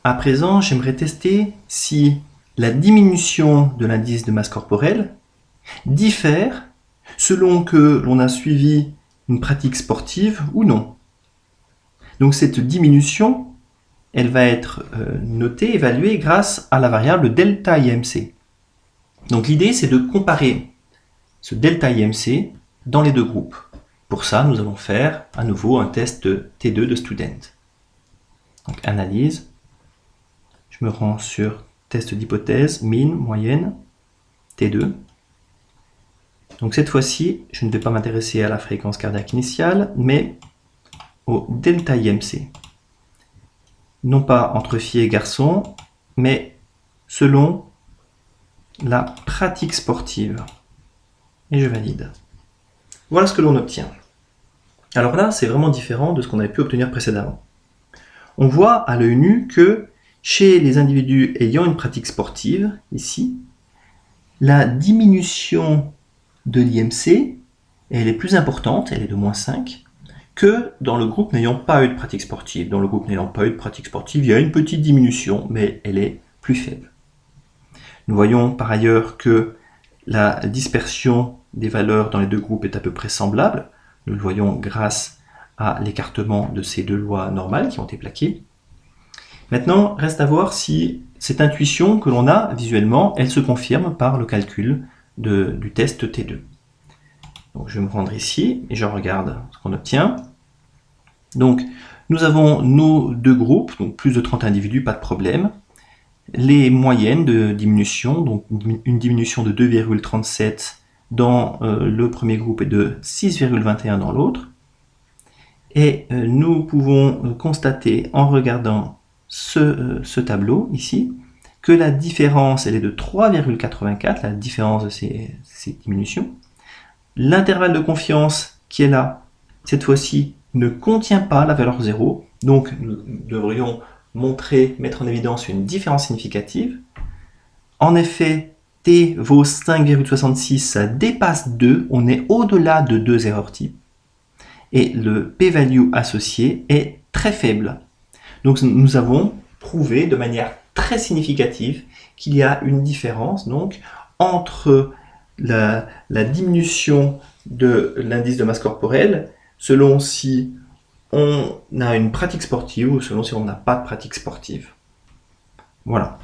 À présent, j'aimerais tester si la diminution de l'indice de masse corporelle diffère selon que l'on a suivi une pratique sportive ou non. Donc cette diminution, elle va être notée, évaluée grâce à la variable delta IMC. Donc l'idée, c'est de comparer ce delta IMC dans les deux groupes. Pour ça, nous allons faire à nouveau un test de T2 de student. Donc analyse, je me rends sur test d'hypothèse, mine, moyenne, T2. Donc cette fois-ci, je ne vais pas m'intéresser à la fréquence cardiaque initiale, mais au delta IMC. Non pas entre filles et garçons, mais selon la pratique sportive. Et je valide. Voilà ce que l'on obtient. Alors là, c'est vraiment différent de ce qu'on avait pu obtenir précédemment. On voit à l'œil nu que chez les individus ayant une pratique sportive, ici, la diminution de l'IMC, elle est plus importante, elle est de moins 5, que dans le groupe n'ayant pas eu de pratique sportive. Dans le groupe n'ayant pas eu de pratique sportive, il y a une petite diminution, mais elle est plus faible. Nous voyons par ailleurs que la dispersion des valeurs dans les deux groupes est à peu près semblable. Nous le voyons grâce à l'écartement de ces deux lois normales qui ont été plaquées. Maintenant, reste à voir si cette intuition que l'on a visuellement, elle se confirme par le calcul du test T2. Donc, je vais me rendre ici et je regarde ce qu'on obtient. Donc, nous avons nos deux groupes, donc plus de 30 individus, pas de problème. Les moyennes de diminution, donc une diminution de 2,37 dans le premier groupe et de 6,21 dans l'autre. Et nous pouvons constater en regardant ce tableau ici que la différence elle est de 3,84, la différence de ces diminutions. L'intervalle de confiance qui est là, cette fois-ci, ne contient pas la valeur 0, donc nous devrions mettre en évidence une différence significative. En effet, t vaut 5,66, ça dépasse 2, on est au-delà de 2 erreurs types. Et le p-value associé est très faible. Donc nous avons prouvé de manière très significative qu'il y a une différence donc, entre la diminution de l'indice de masse corporelle selon si on a une pratique sportive ou selon si on n'a pas de pratique sportive. Voilà.